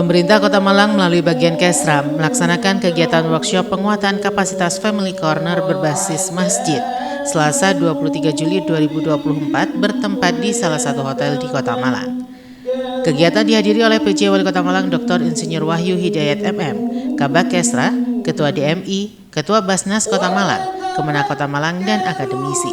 Pemerintah Kota Malang melalui bagian Kesram melaksanakan kegiatan workshop penguatan kapasitas Family Corner berbasis masjid Selasa 23 Juli 2024 bertempat di salah satu hotel di Kota Malang. Kegiatan dihadiri oleh PJ Wali Kota Malang Dr. Insinyur Wahyu Hidayat MM, Kabak Kesra, Ketua DMI, Ketua Basnas Kota Malang, Kemenak Kota Malang, dan akademisi.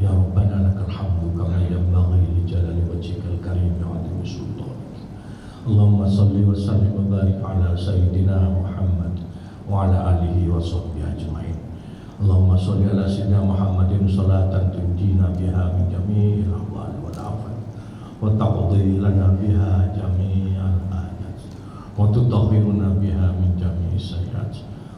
Ya Rabbana lakal hamdu kama yanbaghi li jalali wajhikal karim wa 'azimi sultanik. Allahumma shalli wa sallim wa barik ala sayyidina Muhammad wa ala alihi wa sahbihi ajma'in. Allahumma shalli ala sayyidina Muhammadin salatan tunjina biha min jami'il ahwal wal afat wa taqdi lana biha jami'al hajat wa tutahhiruna biha min jami'is sayyi'at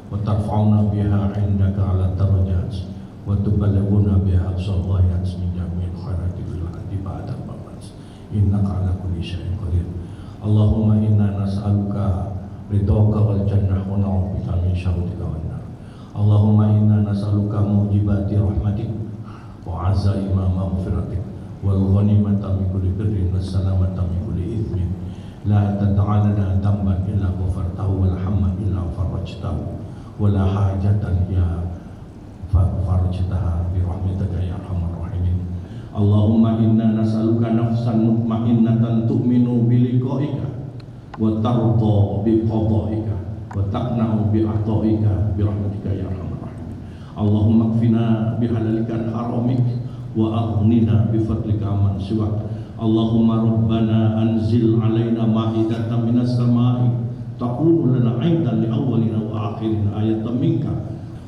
wa tarfa'una biha 'indaka ala darajat wa tuballighuna biha aqsal-ghayat min jami'il khairati fil hadi ba'dal mamat innaka ala kulli syai'in qadir. Allahumma inna nas'aluka ridhaka wal jannah wa na'udzubika min syarrika wan nar. Allahumma inna nas'aluka mujibati rahmatik wa 'azaima maghfiratik wal ghanimata min kulli birrin was salamata min kulli ithmin la tad'a lana dhanban illa ghafartahu wal hamma illa farajtahu wa la hajatan ya farajtaha bi rahmatika ya arhamar rahimin. Allahumma inna nas'aluka nafsan mutmainnatan tu'minu bi liqa'ika wa tarda bi qada'ika wa taqna'u bi ata'ika bi rahmatika ya arhamar rahimin. Allahumma kfina bi halalika haramik wa aghnina bi fadlika amman siwak. Allahumma rabbana anzil alaina ma'idatan minas sama'i takunu lana 'aidan li awwalina wa akhirina ayatan minka.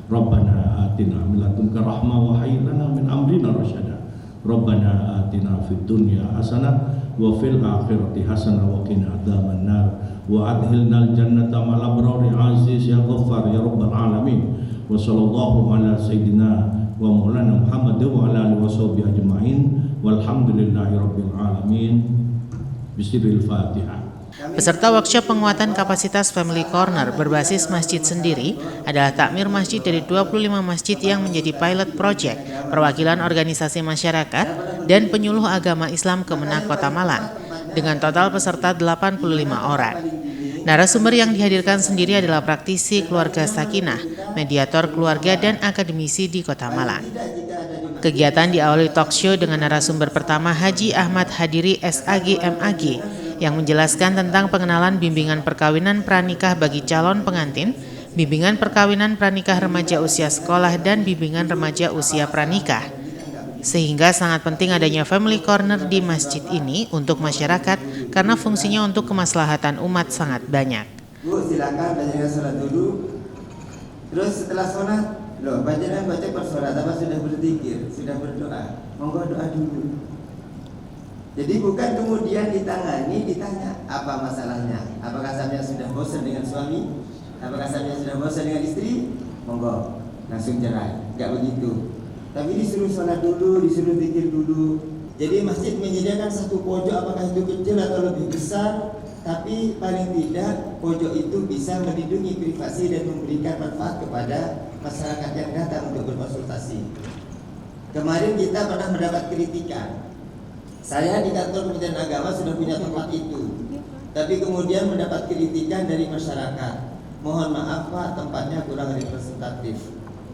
Rabbana atina min ladunka rahmah wa hayyi lana min amrina rasyada. Rabbana atina fid dunya hasanah wa fil akhirati hasanah wa qina adzaban nar wa adkhilnal jannata ma'al abrari aziz ya ghaffar ya rabbal alamin. Wa sallallahu ala sayyidina wa maulana Muhammad wa ala alihi washabihi ajmain walhamdulillahi rabbil alamin. Bismillahil Fatihah. Peserta workshop penguatan kapasitas Family Corner berbasis masjid sendiri adalah takmir masjid dari 25 masjid yang menjadi pilot project perwakilan organisasi masyarakat dan penyuluh agama Islam Kemenak Kota Malang dengan total peserta 85 orang. Narasumber yang dihadirkan sendiri adalah praktisi keluarga Sakinah, mediator keluarga dan akademisi di Kota Malang. Kegiatan diawali talk show dengan narasumber pertama Haji Ahmad Hadiri SAG MAG yang menjelaskan tentang pengenalan bimbingan perkawinan pranikah bagi calon pengantin, bimbingan perkawinan pranikah remaja usia sekolah, dan bimbingan remaja usia pranikah. Sehingga sangat penting adanya Family Corner di masjid ini untuk masyarakat karena fungsinya untuk kemaslahatan umat sangat banyak. Bu, silakan baca sholat dulu. Terus setelah sholat, baca persolat, apa sudah berzikir, sudah berdoa, monggo doa dulu. Jadi bukan kemudian ditanya apa masalahnya. Apakah sampean sudah bosan dengan suami? Apakah sampean sudah bosan dengan istri? Monggo, langsung cerai. Enggak begitu. Tapi disuruh sholat dulu, disuruh zikir dulu. Jadi masjid menyediakan satu pojok, apakah itu kecil atau lebih besar, tapi paling tidak pojok itu bisa melindungi privasi dan memberikan manfaat kepada masyarakat yang datang untuk berkonsultasi. Kemarin kita pernah mendapat kritikan. Saya di kantor Kementerian Agama sudah punya tempat itu, tapi kemudian mendapat kritikan dari masyarakat. Mohon maaf Pak, tempatnya kurang representatif.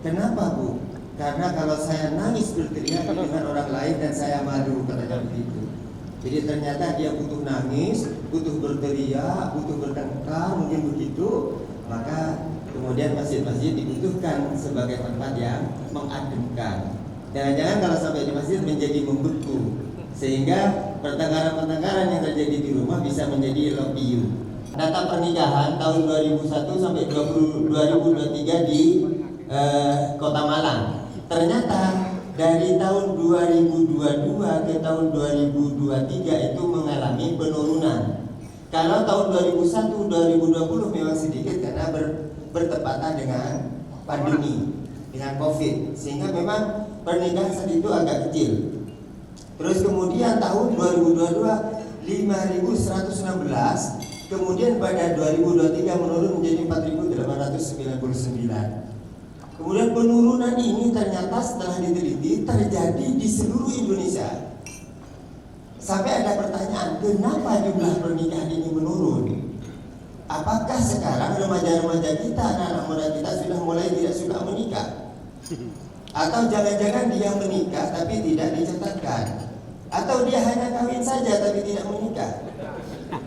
Kenapa Bu? Karena kalau saya nangis berteriak dengan orang lain dan saya malu, katanya begitu. Jadi ternyata dia butuh nangis, butuh berteriak, butuh bertengkar, mungkin begitu. Maka kemudian masjid-masjid dibutuhkan sebagai tempat yang mengademkan. Jangan-jangan kalau sampai di masjid menjadi membeku, sehingga pertengkaran-pertengkaran yang terjadi di rumah bisa menjadi lobiyu. Data pernikahan tahun 2001 sampai 2023 di Kota Malang. Ternyata dari tahun 2022 ke tahun 2023 itu mengalami penurunan. Kalau tahun 2001 2020 memang sedikit karena bertepatan dengan pandemi, dengan Covid, sehingga memang pernikahan saat itu agak kecil. Terus kemudian tahun 2022 5.116, kemudian pada 2023 menurun menjadi 4.899. Kemudian penurunan ini ternyata setelah diteliti terjadi di seluruh Indonesia. Sampai ada pertanyaan, kenapa jumlah pernikahan ini menurun? Apakah sekarang remaja-remaja kita, anak-anak muda kita sudah mulai tidak suka menikah? Atau jangan-jangan dia menikah tapi tidak dicatatkan? Atau dia hanya kawin saja tapi tidak menikah?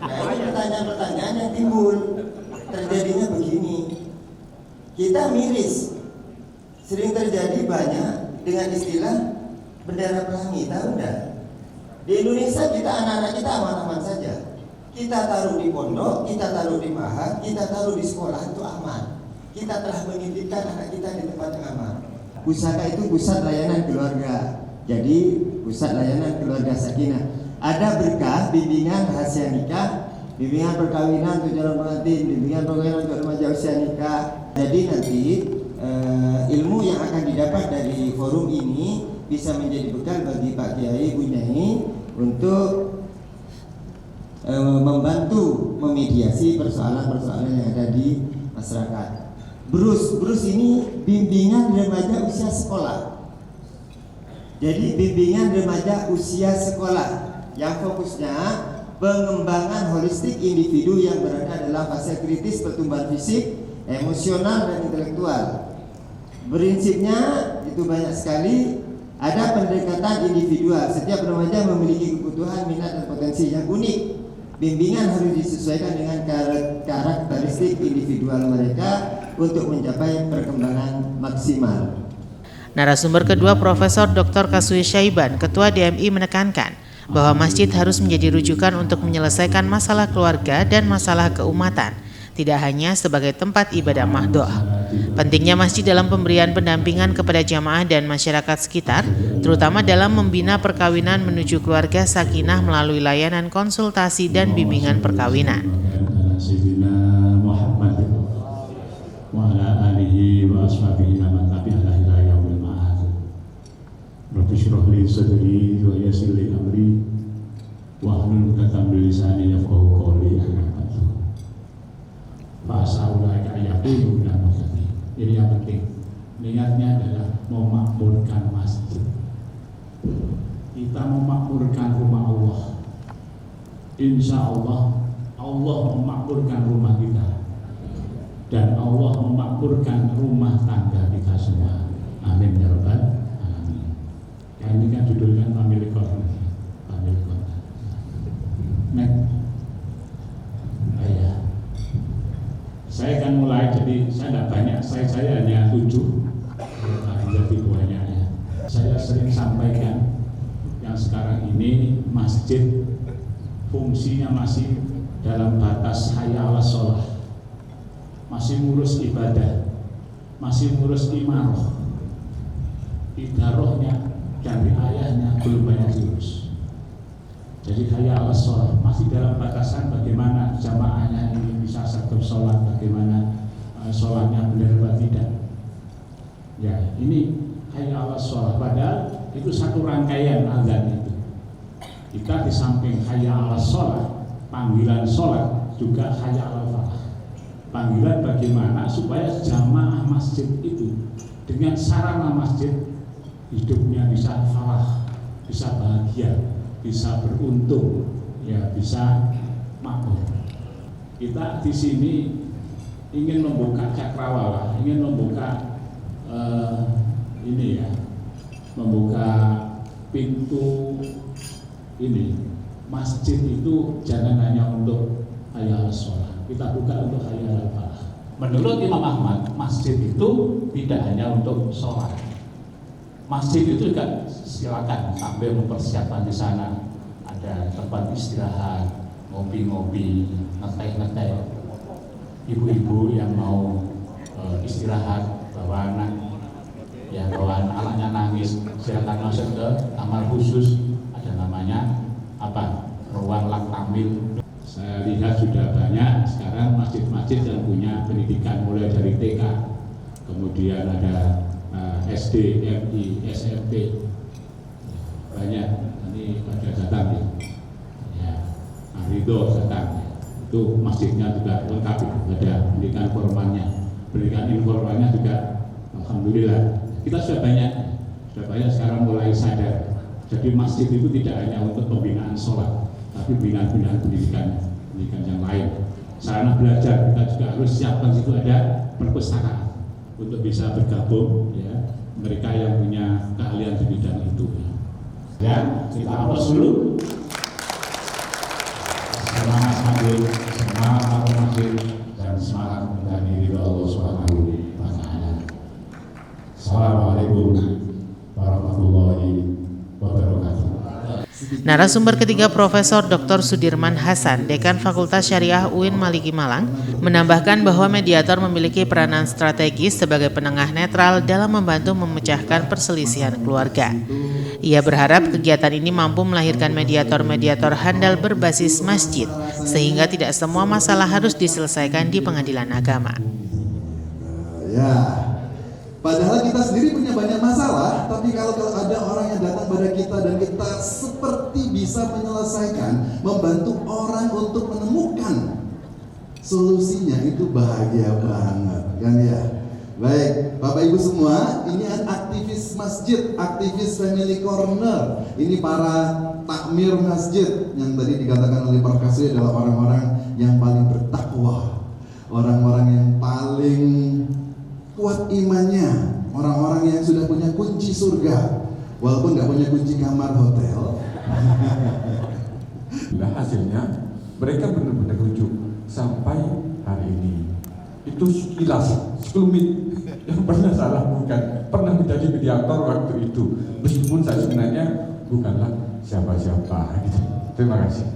Nah, ini pertanyaan-pertanyaan yang timbul. Terjadinya begini, kita miris. Sering terjadi banyak dengan istilah bendera pelangi, tahu enggak? Di Indonesia kita, anak-anak kita aman-aman saja. Kita taruh di pondok, kita taruh di mahat, kita taruh di sekolah, itu aman. Kita telah menitipkan anak kita di tempat yang aman. Pusaka itu pusat layanan keluarga. Jadi pusat layanan keluarga sakinah. Ada berkah bimbingan rahasia nikah, bimbingan perkawinan untuk calon pengantin, bimbingan perkawinan untuk remaja usia nikah. Jadi nanti ilmu yang akan didapat dari forum ini bisa menjadi bekal bagi Pak Kiai, Bu Nyai untuk membantu memediasi persoalan-persoalan yang ada di masyarakat. Brus ini bimbingan remaja usia sekolah. Jadi bimbingan remaja usia sekolah yang fokusnya pengembangan holistik individu yang berada dalam fase kritis pertumbuhan fisik, emosional dan intelektual. Prinsipnya itu banyak sekali. Ada pendekatan individual. Setiap remaja memiliki kebutuhan, minat dan potensi yang unik. Bimbingan harus disesuaikan dengan karakteristik individual mereka untuk mencapai perkembangan maksimal. Narasumber kedua Profesor Dr. Kasui Syaiban, Ketua DMI menekankan bahwa masjid harus menjadi rujukan untuk menyelesaikan masalah keluarga dan masalah keumatan, tidak hanya sebagai tempat ibadah mahdoh. Pentingnya masjid dalam pemberian pendampingan kepada jamaah dan masyarakat sekitar, terutama dalam membina perkawinan menuju keluarga sakinah melalui layanan konsultasi dan bimbingan perkawinan. Jadi yang penting, niatnya adalah memakmurkan masjid. Kita memakmurkan rumah Allah. Insya Allah, Allah memakmurkan rumah kita. Dan Allah memakmurkan rumah tangga kita semua. Amin ya Rabbal Alamin. Ya, ini kan judulnya Family Corner. Family Corner. Next. Ya. Saya akan mulai, jadi saya tidak banyak, saya hanya 7 jadi banyaknya. Saya sering sampaikan yang sekarang ini masjid fungsinya masih dalam batas hayya 'alas shalah, masih ngurus ibadah, masih ngurus imarah, idarohnya dan riayahnya belum banyak diurus. Jadi hayya 'alas shalah masih dalam batasan bagaimana jamaahnya ini bisa satu sholat, bagaimana sholatnya benar atau tidak. Ya, ini hayya 'alas shalah, padahal itu satu rangkaian azan itu. Kita di samping hayya 'alas shalah, panggilan sholat, juga hayya 'alal falah. Panggilan bagaimana supaya jamaah masjid itu dengan sarana masjid hidupnya bisa falah, bisa bahagia, bisa beruntung, ya bisa makmur. Kita di sini ingin membuka cakrawala, ingin membuka ini ya, membuka pintu ini. Masjid itu jangan hanya untuk hayya 'alas shalah, kita buka untuk hayya 'alal falah. Menurut Imam Ahmad, masjid itu tidak hanya untuk sholat, masjid itu juga silakan sambil mempersiapkan di sana ada tempat istirahat, ngopi-ngopi, ngeteh-ngeteh. Ibu-ibu yang mau istirahat, bawa anak, ya bawa anaknya nangis, silakan masuk ke kamar khusus, ada namanya apa? Ruang laktamil. Saya lihat sudah banyak sekarang masjid-masjid yang punya pendidikan mulai dari TK, kemudian ada SD, MI, SMP, banyak. Nanti pada datang ya, Ridho datang. Itu masjidnya juga lengkap, ada pendidikan formalnya, pendidikan informalnya juga, alhamdulillah. Kita sudah banyak sekarang mulai sadar. Jadi masjid itu tidak hanya untuk pembinaan sholat, tapi pembinaan pendidikan yang lain. Sarana belajar kita juga harus siapkan, situ ada perpustakaan untuk bisa bergabung, ya, mereka yang punya keahlian di bidang itu. Ya, kita aplaus dulu. Semangat hadir, semangat afirmasi, dan semangat mencari ridho Allah Subhanahu wa Ta'ala. Assalamualaikum warahmatullahi wabarakatuh. Narasumber ketiga Profesor Dr. Sudirman Hasan, Dekan Fakultas Syariah UIN Maliki Malang, menambahkan bahwa mediator memiliki peranan strategis sebagai penengah netral dalam membantu memecahkan perselisihan keluarga. Ia berharap kegiatan ini mampu melahirkan mediator-mediator handal berbasis masjid, sehingga tidak semua masalah harus diselesaikan di pengadilan agama. Ya, padahal kita sendiri punya banyak masalah, tapi kalau ada orang yang datang pada kita dan kita seperti bisa menyelesaikan, membantu orang untuk menemukan solusinya, itu bahagia banget, kan ya? Baik, Bapak Ibu semua, ini aktivis masjid, aktivis family corner. Ini para takmir masjid yang tadi dikatakan oleh Prof. Kasri adalah orang-orang yang paling bertakwa, orang-orang yang paling kuat imannya, orang-orang yang sudah punya kunci surga, walaupun nggak punya kunci kamar hotel. Nah, hasilnya mereka benar-benar rujuk sampai hari ini. Itu sekilas, sekelumit yang pernah saya lakukan, pernah menjadi mediator waktu itu, meskipun saya sebenarnya bukanlah siapa-siapa gitu. Terima kasih.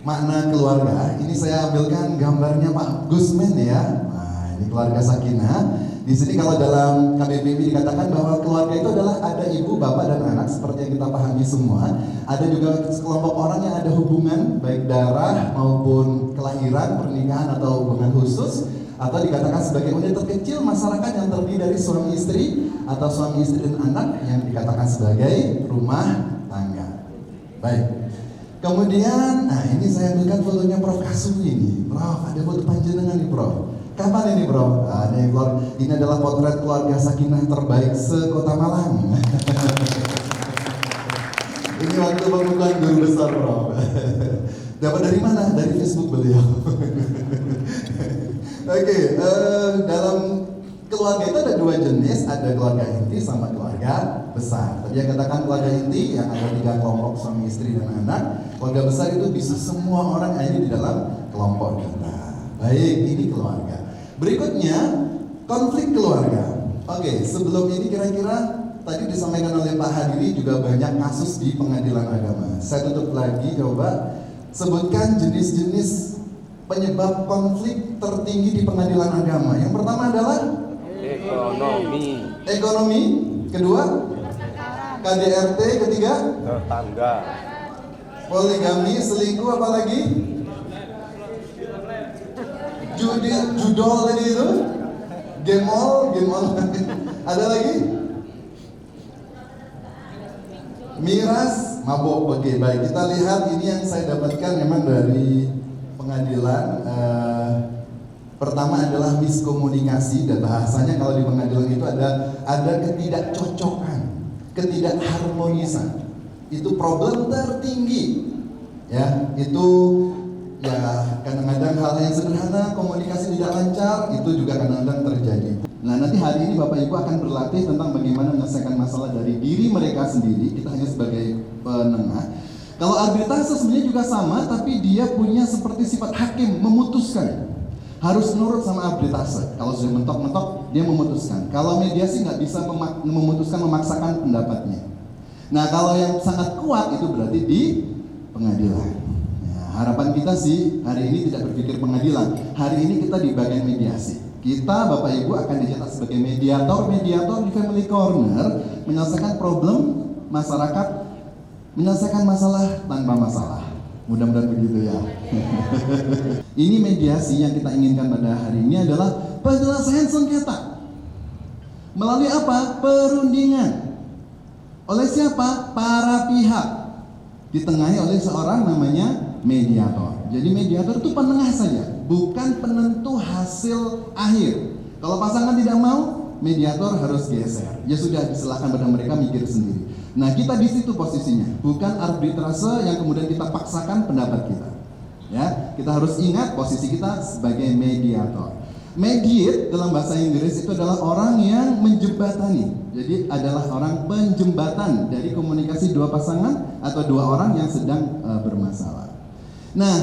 Makna keluarga, ini saya ambilkan gambarnya Pak Gusmen ya. Nah, ini keluarga Sakinah. Di sini kalau dalam KBBI dikatakan bahwa keluarga itu adalah ada ibu, bapak, dan anak seperti yang kita pahami semua. Ada juga sekelompok orang yang ada hubungan baik darah maupun kelahiran, pernikahan atau hubungan khusus, atau dikatakan sebagai unit terkecil masyarakat yang terdiri dari suami istri atau suami istri dan anak yang dikatakan sebagai rumah tangga. Baik. Kemudian, nah ini saya ambilkan fotonya Prof. Kasumi ini. Prof, ada foto panjenengan nih Prof. Kapan ini Prof? Nah, ini adalah potret keluarga Sakinah terbaik se-Kota Malang. Ini waktu pembukaan guru besar Prof. Dapat dari mana? Dari Facebook beliau. Oke, dalam keluarga itu ada dua jenis, ada keluarga inti sama keluarga besar. Tadi yang katakan keluarga inti yang ada 3 kelompok suami istri dan anak. Keluarga besar itu bisa semua orang ada di dalam kelompok kita. Baik, ini keluarga. Berikutnya konflik keluarga. Oke, sebelum ini kira-kira tadi disampaikan oleh Pak Hadiri juga banyak kasus di pengadilan agama. Saya tutup lagi, coba sebutkan jenis-jenis penyebab konflik tertinggi di pengadilan agama. Yang pertama adalah ekonomi, kedua KDRT, ketiga tetangga, poligami, selingkuh, apa lagi? Judol tadi itu, gemol, ada lagi? Miras, mabok. Oke, baik, kita lihat ini yang saya dapatkan memang dari pengadilan. Pertama adalah miskomunikasi, dan bahasanya kalau di pengadilan itu ada ketidakcocokan, ketidakharmonisan. Itu problem tertinggi. Ya, itu ya kadang-kadang hal yang sederhana, komunikasi tidak lancar, itu juga kadang-kadang terjadi. Nah, nanti hari ini Bapak Ibu akan berlatih tentang bagaimana menyelesaikan masalah dari diri mereka sendiri. Kita hanya sebagai penengah. Kalau arbitrase sebenarnya juga sama, tapi dia punya seperti sifat hakim, memutuskan. Harus nurut sama arbitrase. Kalau sudah mentok-mentok, dia memutuskan. Kalau mediasi nggak bisa memutuskan, memaksakan pendapatnya. Nah, kalau yang sangat kuat itu berarti di pengadilan. Ya, harapan kita sih hari ini tidak berpikir pengadilan. Hari ini kita di bagian mediasi. Kita Bapak Ibu akan dicetak sebagai mediator di Family Corner, menyelesaikan problem masyarakat, menyelesaikan masalah tanpa masalah. Mudah-mudahan begitu ya. Ini mediasi yang kita inginkan pada hari ini adalah penyelesaian sengketa. Melalui apa? Perundingan. Oleh siapa? Para pihak. Ditengahi oleh seorang namanya mediator. Jadi mediator itu penengah saja, bukan penentu hasil akhir. Kalau pasangan tidak mau, mediator harus geser. Ya sudah, diserahkan pada mereka mikir sendiri. Nah, kita di situ posisinya, bukan arbitrase yang kemudian kita paksakan pendapat kita. Ya, kita harus ingat posisi kita sebagai mediator. Mediate dalam bahasa Inggris itu adalah orang yang menjembatani. Jadi adalah orang penjembatan dari komunikasi dua pasangan atau dua orang yang sedang bermasalah. Nah,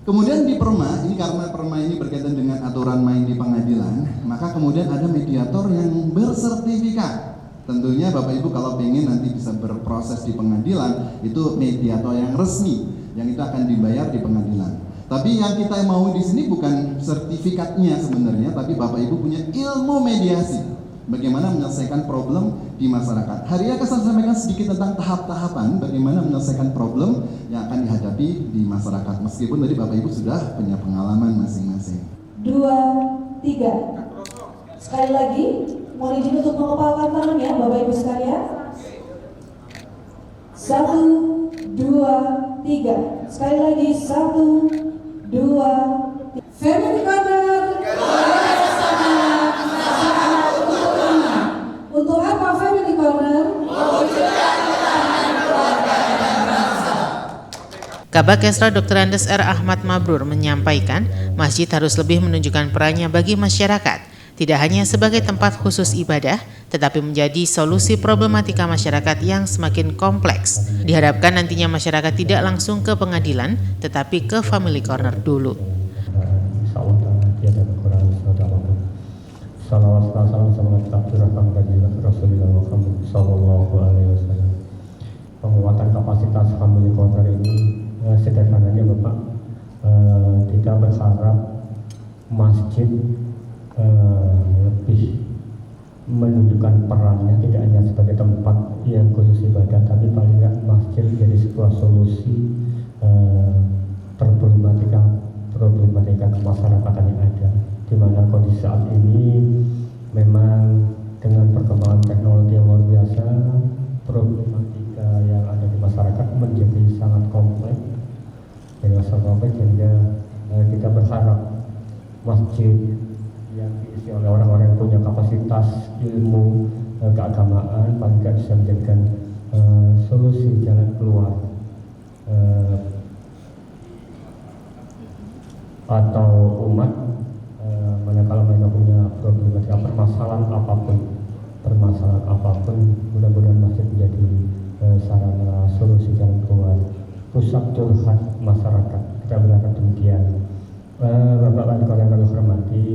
kemudian di perma, ini karena perma ini berkaitan dengan aturan main di pengadilan, maka kemudian ada mediator yang bersertifikat. Tentunya Bapak Ibu kalau pengen nanti bisa berproses di pengadilan, itu mediator yang resmi, yang itu akan dibayar di pengadilan. Tapi yang kita mau di sini bukan sertifikatnya sebenarnya, tapi Bapak Ibu punya ilmu mediasi, bagaimana menyelesaikan problem di masyarakat. Hari ini akan saya sampaikan sedikit tentang tahap-tahapan bagaimana menyelesaikan problem yang akan dihadapi di masyarakat. Meskipun tadi Bapak Ibu sudah punya pengalaman masing-masing. 2, 3. Sekali lagi, mohon izin untuk mengepalkan tangan ya Bapak Ibu sekalian. 1, 2, 3. Sekali lagi, 1, 2, 3. Family Corner. Untuk apa Family Corner? Kabak Kesra Dr. Andes R. Ahmad Mabrur menyampaikan, masjid harus lebih menunjukkan perannya bagi masyarakat. Tidak hanya sebagai tempat khusus ibadah, tetapi menjadi solusi problematika masyarakat yang semakin kompleks. Diharapkan nantinya masyarakat tidak langsung ke pengadilan, tetapi ke Family Corner dulu. Salawat salam sama Rasulullah Muhammad sallallahu alaihi wasallam. Penguatan kapasitas Family Corner ini sederhananya Bapak, kita berharap masjid lebih menunjukkan perannya tidak hanya sebagai tempat yang khusus ibadah, tapi paling tidak masjid menjadi sebuah solusi problematika kemasyarakatan yang ada, di mana kondisi saat ini memang dengan perkembangan teknologi yang luar biasa, problematika yang ada di masyarakat menjadi sangat kompleks, sehingga kita berharap masjid yang diisi oleh orang-orang yang punya kapasitas ilmu keagamaan paling tidak bisa menjadikan solusi jalan keluar atau umat manakala mereka punya problematika permasalahan apapun, mudah-mudahan masjid menjadi sarana solusi jalan keluar, pusat curhat masyarakat. Kita berharap demikian. Bapak Wali Kota yang kami hormati,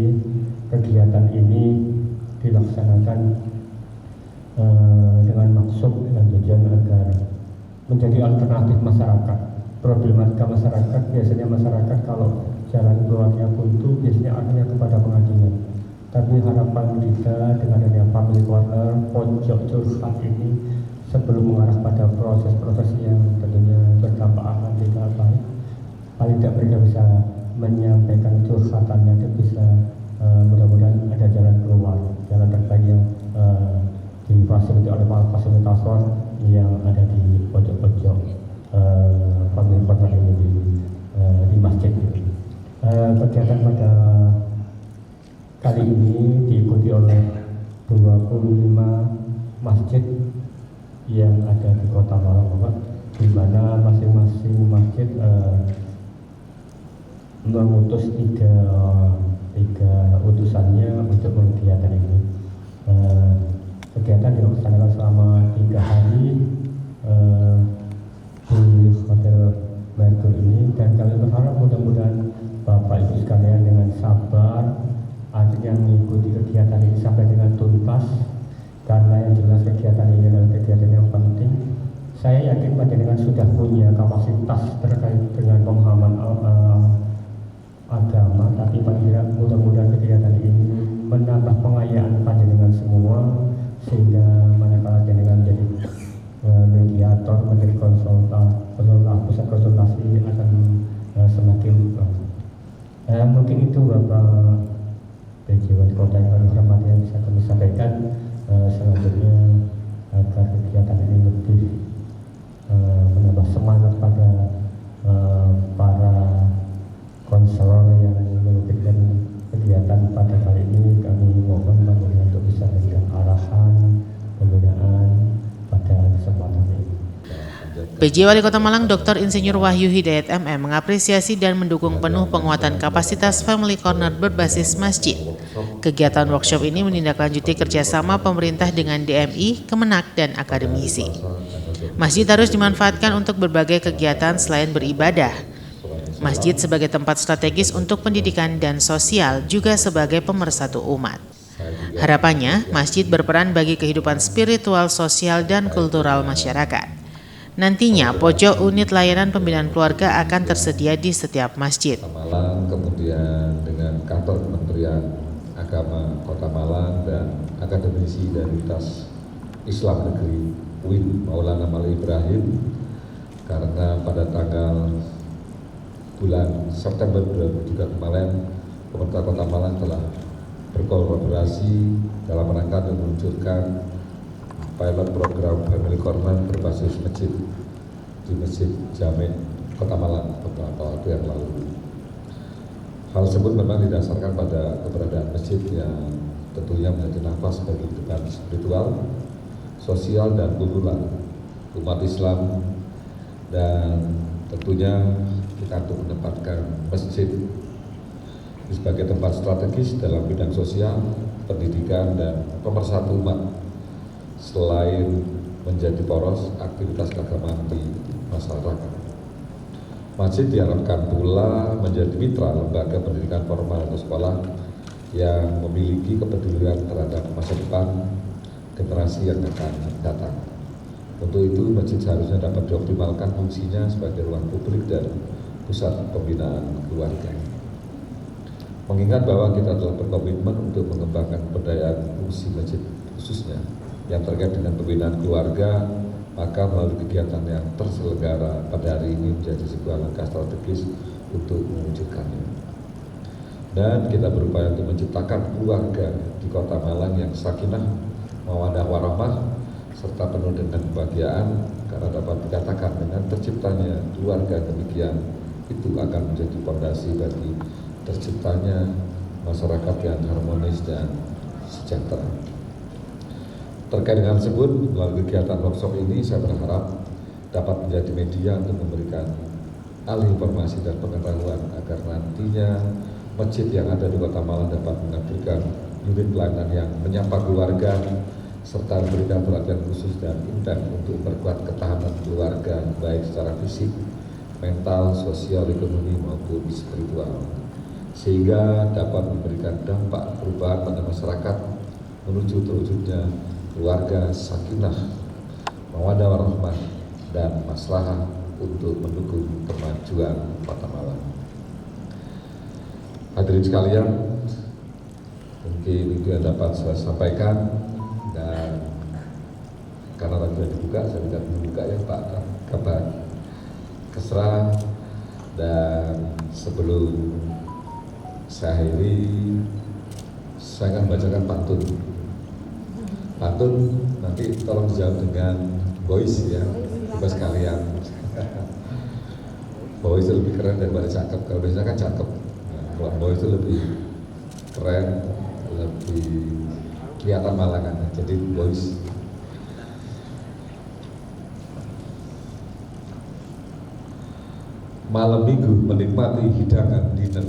kegiatan ini dilaksanakan dengan maksud dan tujuan agar menjadi alternatif masyarakat. Problematika masyarakat, biasanya masyarakat kalau jalan keluarnya buntu biasanya akhirnya kepada pengadilan. Tapi harapan kita dengan adanya Family Corner, pojok curhat ini sebelum mengarah pada proses-proses yang tentunya berdampak akan tidak baik, paling tidak mereka bisa menyampaikan curhatannya dan bisa mudah-mudahan ada jalan keluar, jalan terbaik yang difasilitasi oleh para fasilitator yang ada di pojok-pojok Family Corner ini di masjid. Kegiatan pada kali ini diikuti oleh 25 masjid yang ada di Kota Malang, di mana masing-masing masjid mengutus tiga utusannya untuk kegiatan ini. Kegiatan dilaksanakan selama 3 hari di Hotel Merkur ini, dan kami berharap mudah-mudahan Bapak Ibu sekalian dengan sabar akhirnya mengikuti kegiatan yakin panjenengan sudah punya kapasitas terkait dengan pemahaman agama, tapi panjenengan mudah-mudahan kegiatan ini menambah pengayaan panjenengan semua, sehingga manakala panjenengan menjadi mediator, menjadi pusat konsultasi akan semakin mungkin itu Bapak PJ Wali Kota yang kami hormati yang bisa kami sampaikan. Selanjutnya agar kegiatan ini lebih menambah semangat pada para konselor yang memberikan kegiatan pada kali ini, kami mohon panjenengan untuk bisa memberikan arahan pembinaan pada kesempatan ini. PJ Wali Kota Malang Dr. Insinyur Wahyu Hidayat MM mengapresiasi dan mendukung penuh penguatan kapasitas Family Corner berbasis masjid. Kegiatan workshop ini menindaklanjuti kerjasama pemerintah dengan DMI, Kemenak, dan akademisi. Masjid harus dimanfaatkan untuk berbagai kegiatan selain beribadah. Masjid sebagai tempat strategis untuk pendidikan dan sosial, juga sebagai pemersatu umat. Harapannya, masjid berperan bagi kehidupan spiritual, sosial, dan kultural masyarakat. Nantinya, pojok unit layanan pembinaan keluarga akan tersedia di setiap masjid. Malang, kemudian dengan kantor Kementerian Agama Kota Malang dan akademisi dari Universitas Islam Negeri UIN Maulana Malik Ibrahim, karena pada tanggal bulan September 2003 kemarin pemerintah Kota Malang telah berkolaborasi dalam rangka meluncurkan pilot program Family Corner berbasis masjid di Masjid Jami' Kota Malang beberapa waktu yang lalu. Hal tersebut memang didasarkan pada keberadaan masjid yang tentunya menjadi nafas bagi kehidupan spiritual, sosial, dan kultural umat Islam, dan tentunya kita untuk menempatkan masjid sebagai tempat strategis dalam bidang sosial, pendidikan, dan pemersatu umat, selain menjadi poros aktivitas keagamaan di masyarakat. Masjid diharapkan pula menjadi mitra lembaga pendidikan formal atau sekolah yang memiliki kepedulian terhadap masa depan generasi yang akan datang. Untuk itu, masjid seharusnya dapat dioptimalkan fungsinya sebagai ruang publik dan pusat pembinaan keluarga. Mengingat bahwa kita telah berkomitmen untuk mengembangkan pemberdayaan fungsi masjid khususnya yang terkait dengan pembinaan keluarga, maka melalui kegiatan yang terselenggara pada hari ini menjadi sebuah langkah strategis untuk mewujudkannya. Dan kita berupaya untuk menciptakan keluarga di Kota Malang yang sakinah, mawaddah warahmah, serta penuh dengan kebahagiaan, karena dapat dikatakan dengan terciptanya keluarga demikian, itu akan menjadi fondasi bagi terciptanya masyarakat yang harmonis dan sejahtera. Terkait dengan tersebut, melalui kegiatan workshop ini saya berharap dapat menjadi media untuk memberikan alih informasi dan pengetahuan agar nantinya masjid yang ada di Kota Malang dapat menghadirkan unit pelayanan yang menyapa keluarga serta memberikan perhatian khusus dan intens untuk memperkuat ketahanan keluarga baik secara fisik, mental, sosial, ekonomi maupun spiritual, sehingga dapat memberikan dampak perubahan pada masyarakat menuju terwujudnya keluarga sakinah, mawaddah warahmah, dan maslahah untuk mendukung kemajuan Kota Malang. Hadirin sekalian, mungkin itu yang dapat saya sampaikan, dan karena tadi sudah dibuka, saya tidak membuka ya Pak Kabar Kesra. Dan sebelum saya akhiri, saya akan bacakan pantun. Pantun nanti tolong dijawab dengan voice ya, bebas kalian. Voice itu lebih keren daripada cakep. Kalau biasanya kan cakep. Nah, kalau voice itu lebih keren, lebih kelihatan Malangan. Jadi voice. Malam minggu menikmati hidangan dinner.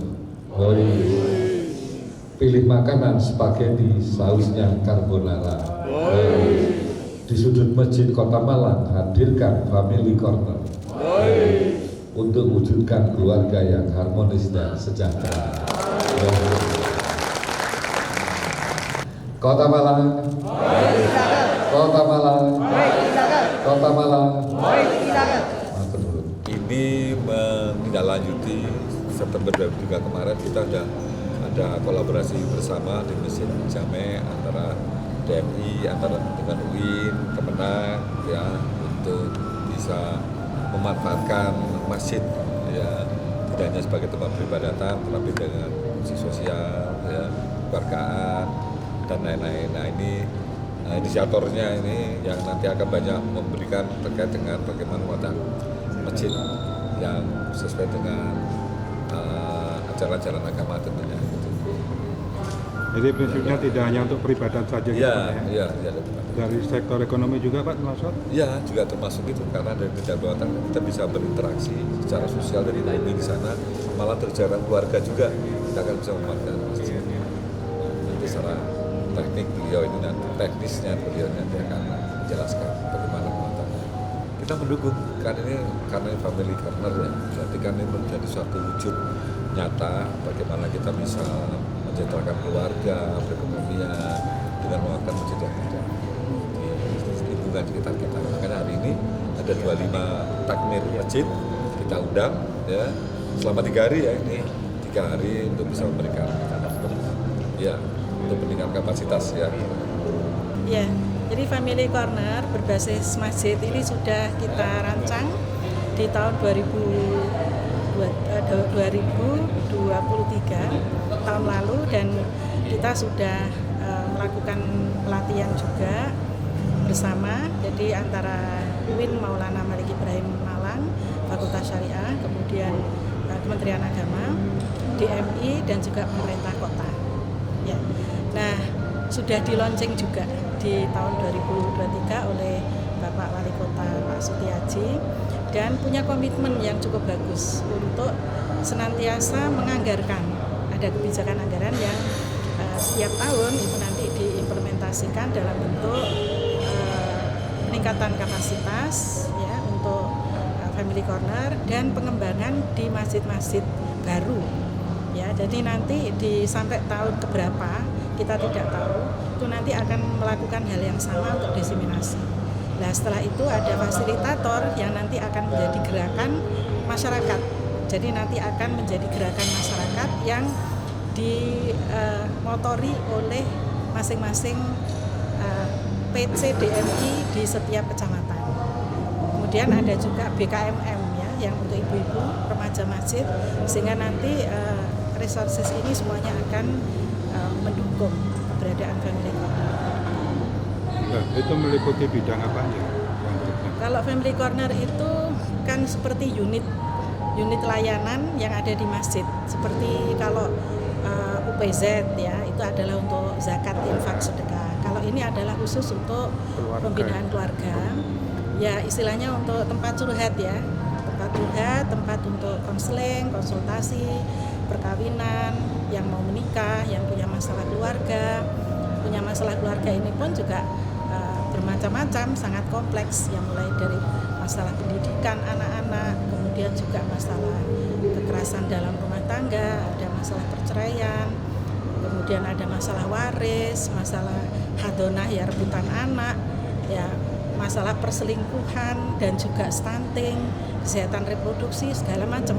Pilih makanan spaghetti, sausnya carbonara. Di sudut masjid Kota Malang hadirkan Family Corner untuk wujudkan keluarga yang harmonis dan sejahtera. Kota Malang, Kota Malang, Kota Malang. Ini menindaklanjuti September 2003 kemarin kita ada kolaborasi bersama di Masjid Jame antara DMI, antara dengan UIN, Kemenang ya untuk bisa memanfaatkan masjid ya tidak hanya sebagai tempat peribadatan tetapi dengan fungsi sosial ya keluargaan dan lain-lain. Nah ini inisiatornya ini yang nanti akan banyak memberikan terkait dengan bagaimana membuat masjid yang sesuai dengan ajaran-ajaran agama tentunya. Jadi prinsipnya tidak hanya untuk peribadatan saja gitu Pak ya? Iya. Dari sektor ekonomi juga Pak termasuk? Iya, juga termasuk itu karena dari peribadatan kita bisa berinteraksi secara sosial dari IB di sana, malah terjalan keluarga juga kita akan bisa memanfaatkan masjid. Nanti secara teknik beliau ini nanti teknisnya beliau nanti akan menjelaskan bagaimana memanfaatkan. Kita mendukung karena ini family corner ya, berarti kan ini menjadi suatu wujud nyata bagaimana kita bisa menjadikan keluarga, perekonomian dengan melakukan masjid yang ada di lingkungan sekitar kita. Makanya hari ini ada 25 takmir masjid kita undang ya selama 3 hari ya ini 3 hari untuk bisa memberikan ya untuk meningkatkan kapasitas ya. Ya, jadi Family Corner berbasis masjid ini sudah kita rancang di tahun 2023 tahun lalu dan kita sudah melakukan pelatihan juga bersama, jadi antara UIN Maulana Malik Ibrahim Malang, Fakultas Syariah, kemudian Kementerian Agama, DMI dan juga pemerintah kota. Ya. Nah, sudah di launching juga di tahun 2023 oleh Bapak Wali Kota Pak Sutiaji dan punya komitmen yang cukup bagus untuk senantiasa menganggarkan. Ada kebijakan anggaran yang setiap tahun itu nanti diimplementasikan dalam bentuk peningkatan kapasitas ya untuk Family Corner dan pengembangan di masjid-masjid baru ya. Jadi nanti sampai tahun keberapa kita tidak tahu, itu nanti akan melakukan hal yang sama untuk diseminasi. Nah setelah itu ada fasilitator yang nanti akan menjadi gerakan masyarakat. Jadi nanti akan menjadi gerakan masyarakat yang dimotori oleh masing-masing PC DMI di setiap kecamatan. Kemudian ada juga BKMM ya yang untuk ibu-ibu remaja masjid, sehingga nanti resources ini semuanya akan mendukung keberadaan Family Corner. Nah, itu meliputi bidang apa aja? Kalau Family Corner itu kan seperti unit layanan yang ada di masjid. Seperti kalau UPZ ya, itu adalah untuk zakat, infak, sedekah. Kalau ini adalah khusus untuk pembinaan keluarga. Ya istilahnya untuk tempat curhat ya. Tempat curhat, tempat untuk konseling, konsultasi, perkawinan, yang mau menikah, yang punya masalah keluarga. Punya masalah keluarga ini pun juga bermacam-macam, sangat kompleks, yang mulai dari masalah pendidikan anak-anak, kemudian juga masalah kekerasan dalam rumah tangga, ada masalah perceraian, kemudian ada masalah waris, masalah hadonah ya rebutan anak, ya masalah perselingkuhan dan juga stunting, kesehatan reproduksi segala macam.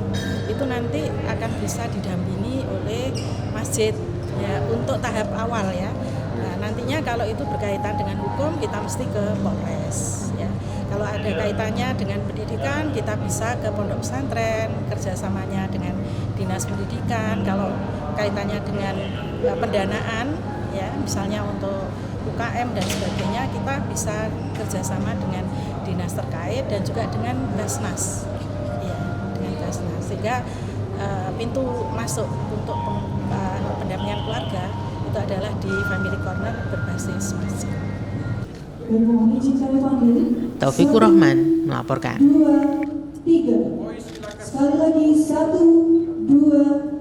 Itu nanti akan bisa didampingi oleh masjid ya untuk tahap awal ya. Nah, nantinya kalau itu berkaitan dengan hukum kita mesti ke Polres ya. Kalau ada kaitannya dengan pendidikan kita bisa ke pondok pesantren, kerjasamanya dengan dinas pendidikan. Kalau kaitannya dengan pendanaan ya misalnya untuk UKM dan sebagainya kita bisa kerjasama dengan dinas terkait dan juga dengan Basnas ya, dengan Basnas, sehingga pintu masuk untuk pendampingan keluarga itu adalah di Family Corner berbasis masjid. Taufikur Rahman melaporkan. 2, 3. Sekali lagi 1, 2,